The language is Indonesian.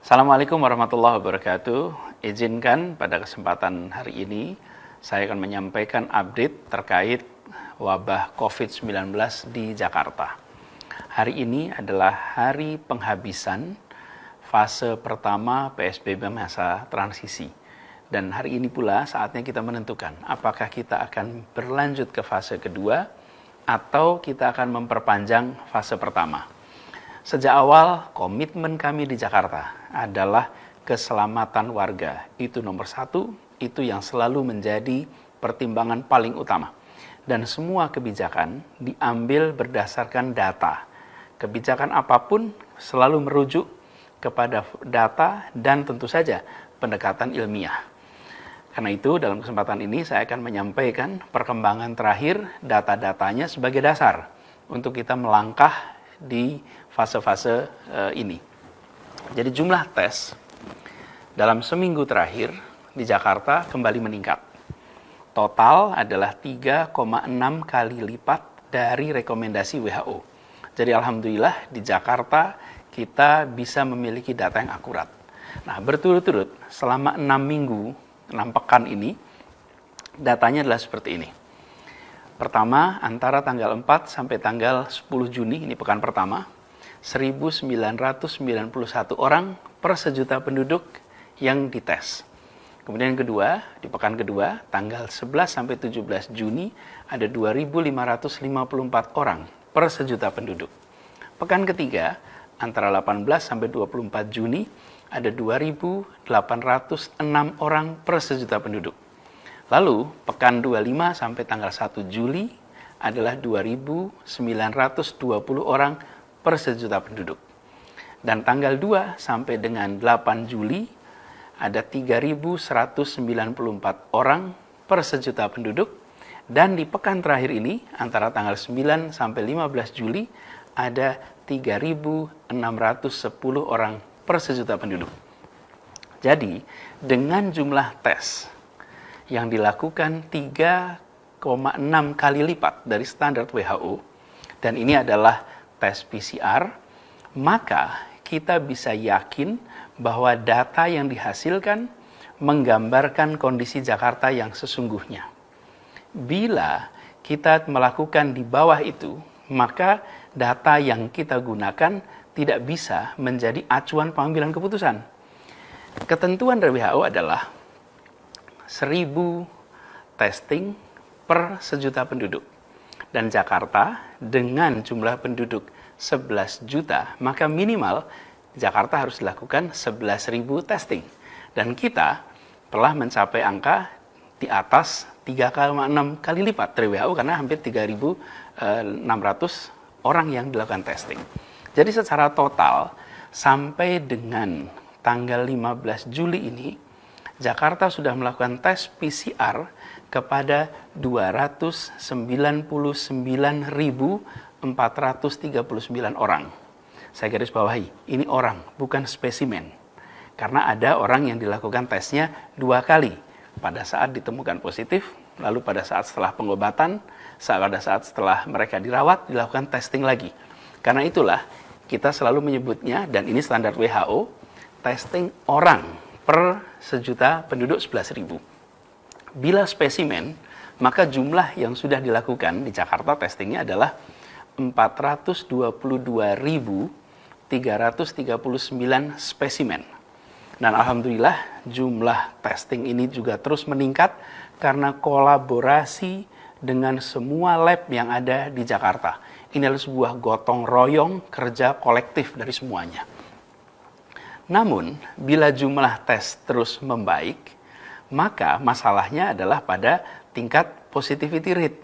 Assalamualaikum warahmatullahi wabarakatuh. Izinkan pada kesempatan hari ini saya akan menyampaikan update terkait wabah COVID-19 di Jakarta. Hari ini adalah hari penghabisan fase pertama PSBB masa transisi. Dan hari ini pula saatnya kita menentukan apakah kita akan berlanjut ke fase kedua atau kita akan memperpanjang fase pertama. Sejak awal, komitmen kami di Jakarta adalah keselamatan warga. Itu nomor satu, itu yang selalu menjadi pertimbangan paling utama. Dan semua kebijakan diambil berdasarkan data. Kebijakan apapun selalu merujuk kepada data dan tentu saja pendekatan ilmiah. Karena itu, dalam kesempatan ini saya akan menyampaikan perkembangan terakhir data-datanya sebagai dasar untuk kita melangkah di fase-fase ini. Jadi jumlah tes dalam seminggu terakhir di Jakarta kembali meningkat. Total adalah 3,6 kali lipat dari rekomendasi WHO. Jadi alhamdulillah di Jakarta kita bisa memiliki data yang akurat. Nah, berturut-turut selama 6 minggu, 6 pekan ini, datanya adalah seperti ini. Pertama, antara tanggal 4 sampai tanggal 10 Juni, ini pekan pertama, 1.991 orang per sejuta penduduk yang dites. Kemudian yang kedua, di pekan kedua, tanggal 11 sampai 17 Juni, ada 2.554 orang per sejuta penduduk. Pekan ketiga, antara 18 sampai 24 Juni, ada 2.806 orang per sejuta penduduk. Lalu, pekan 25 sampai tanggal 1 Juli adalah 2.920 orang per sejuta penduduk. Dan tanggal 2 sampai dengan 8 Juli ada 3.194 orang per sejuta penduduk. Dan di pekan terakhir ini, antara tanggal 9 sampai 15 Juli, ada 3.610 orang per sejuta penduduk. Jadi, dengan jumlah tes yang dilakukan 3,6 kali lipat dari standar WHO, dan ini adalah tes PCR, maka kita bisa yakin bahwa data yang dihasilkan menggambarkan kondisi Jakarta yang sesungguhnya. Bila kita melakukan di bawah itu, maka data yang kita gunakan tidak bisa menjadi acuan pengambilan keputusan. Ketentuan dari WHO adalah 1.000 testing per sejuta penduduk. Dan Jakarta dengan jumlah penduduk 11 juta, maka minimal Jakarta harus dilakukan 11.000 testing. Dan kita telah mencapai angka di atas 3,6 kali lipat dari WHO karena hampir 3.600 orang yang dilakukan testing. Jadi secara total sampai dengan tanggal 15 Juli ini, Jakarta sudah melakukan tes PCR kepada 299.439 orang. Saya garis bawahi, ini orang, bukan spesimen. Karena ada orang yang dilakukan tesnya 2 kali. Pada saat ditemukan positif, lalu pada saat setelah pengobatan, pada saat setelah mereka dirawat, dilakukan testing lagi. Karena itulah kita selalu menyebutnya, dan ini standar WHO, testing orang per sejuta penduduk 11.000. Bila spesimen, maka jumlah yang sudah dilakukan di Jakarta testingnya adalah 422.339 spesimen. Dan alhamdulillah jumlah testing ini juga terus meningkat karena kolaborasi dengan semua lab yang ada di Jakarta. Ini adalah sebuah gotong royong kerja kolektif dari semuanya. Namun, bila jumlah tes terus membaik, maka masalahnya adalah pada tingkat positivity rate.